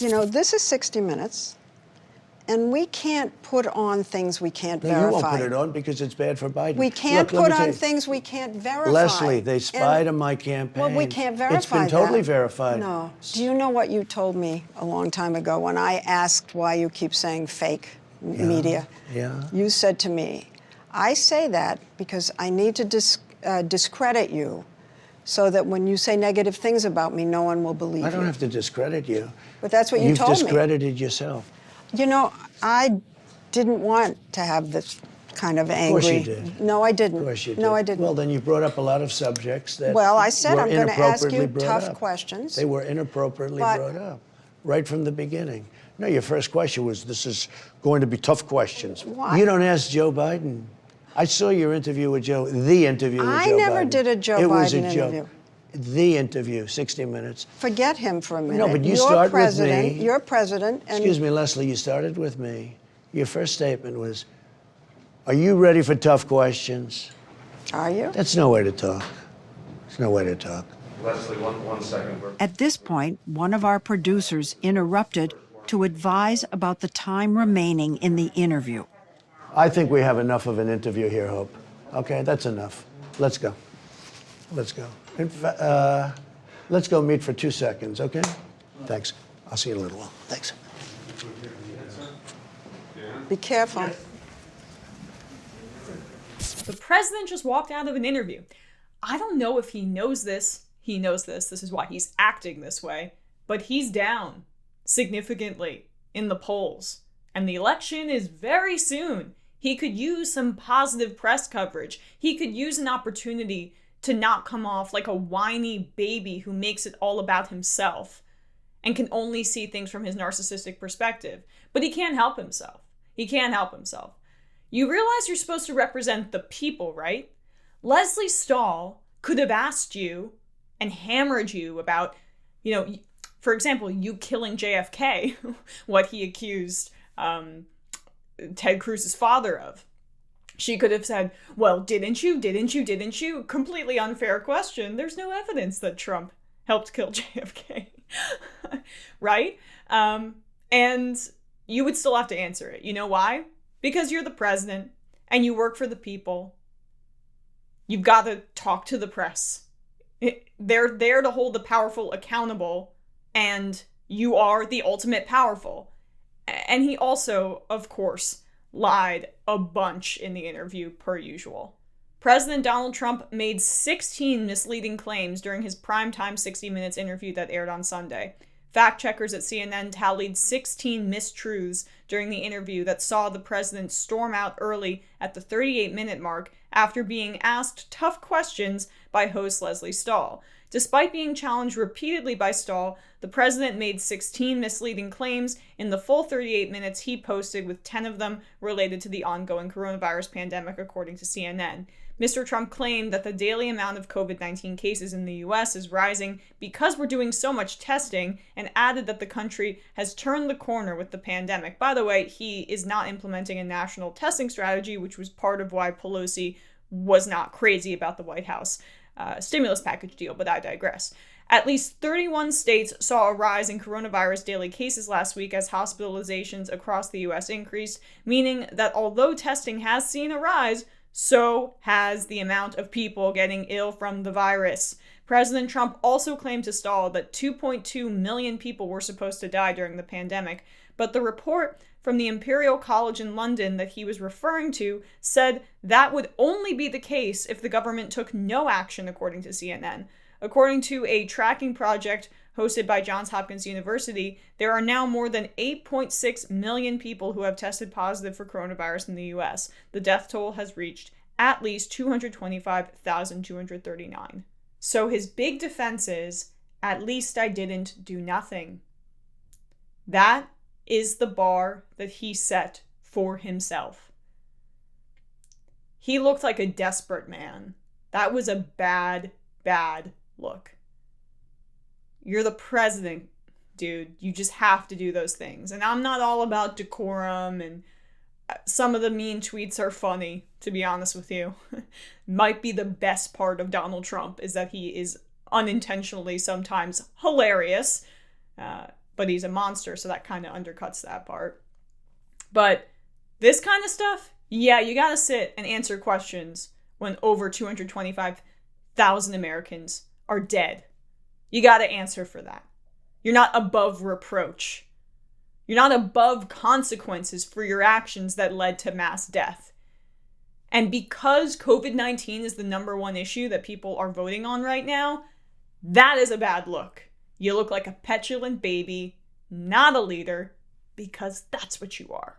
You know, this is 60 Minutes, and we can't put on things we can't verify. You won't put it on because it's bad for Biden. We can't put on things we can't verify. Leslie, they spied on my campaign. Well, we can't verify that. It's been totally verified. No. Do you know what you told me a long time ago when I asked why you keep saying fake media? Yeah. You said to me, I say that because I need to discredit you so that when you say negative things about me, no one will believe you. I don't have to discredit you. But that's what you told me. You've discredited yourself. You know, I didn't want to have this kind of angry... Of course you did. No, I didn't. Of course you did. No, I didn't. Well, then you brought up a lot of subjects that Well, I said I'm going to ask you tough up. questions. They were inappropriately brought up right from the beginning. No, your first question was, this is going to be tough questions. Why? You don't ask Joe Biden. I saw your interview with Joe, the interview with Joe Biden. I never did a Joe Biden interview. The interview, 60 Minutes. Forget him for a minute. No, but you start with me. You're president. And excuse me, Leslie, you started with me. Your first statement was, are you ready for tough questions? Are you? That's no way to talk. There's no way to talk. Leslie, one second. At this point, one of our producers interrupted to advise about the time remaining in the interview. I think we have enough of an interview here, Hope. Okay, that's enough. Let's go. Let's go. Let's go meet for 2 seconds, okay? Thanks. I'll see you in a little while. Thanks. Be careful. The president just walked out of an interview. I don't know if he knows this. He knows this. This is why he's acting this way. But he's down significantly in the polls. And the election is very soon. He could use some positive press coverage. He could use an opportunity to not come off like a whiny baby who makes it all about himself and can only see things from his narcissistic perspective. But he can't help himself. He can't help himself. You realize you're supposed to represent the people, right? Leslie Stahl could have asked you and hammered you about, you know, for example, you killing JFK, what he accused Ted Cruz's father of. She could have said, well, didn't you? Completely unfair question. There's no evidence that Trump helped kill JFK, right? And you would still have to answer it. You know why? Because you're the president and you work for the people. You've got to talk to the press. They're there to hold the powerful accountable, and you are the ultimate powerful. And he also, of course, lied a bunch in the interview, per usual. President Donald Trump made 16 misleading claims during his primetime 60 Minutes interview that aired on Sunday. Fact checkers at CNN tallied 16 mistruths during the interview that saw the president storm out early at the 38-minute mark after being asked tough questions by host Leslie Stahl. Despite being challenged repeatedly by Stahl, the president made 16 misleading claims in the full 38 minutes he posted, with 10 of them related to the ongoing coronavirus pandemic, according to CNN. Mr. Trump claimed that the daily amount of COVID-19 cases in the U.S. is rising because we're doing so much testing, and added that the country has turned the corner with the pandemic. By the way, he is not implementing a national testing strategy, which was part of why Pelosi was not crazy about the White House stimulus package deal, but I digress. At least 31 states saw a rise in coronavirus daily cases last week as hospitalizations across the U.S. increased, meaning that although testing has seen a rise, so has the amount of people getting ill from the virus. President Trump also claimed to Stahl that 2.2 million people were supposed to die during the pandemic, but the report from the Imperial College in London that he was referring to said that would only be the case if the government took no action, according to CNN. According to a tracking project hosted by Johns Hopkins University, there are now more than 8.6 million people who have tested positive for coronavirus in the U.S. The death toll has reached at least 225,239. So his big defense is, at least I didn't do nothing. That is the bar that he set for himself. He looked like a desperate man. That was a bad look. You're the president, dude. You just have to do those things. And I'm not all about decorum, and some of the mean tweets are funny, to be honest with you. Might be the best part of Donald Trump is that he is unintentionally sometimes hilarious. but he's a monster, so that kind of undercuts that part. But this kind of stuff, yeah, you gotta sit and answer questions when over 225,000 Americans are dead. You gotta answer for that. You're not above reproach. You're not above consequences for your actions that led to mass death. And because COVID-19 is the number one issue that people are voting on right now, that is a bad look. You look like a petulant baby, not a leader, because that's what you are.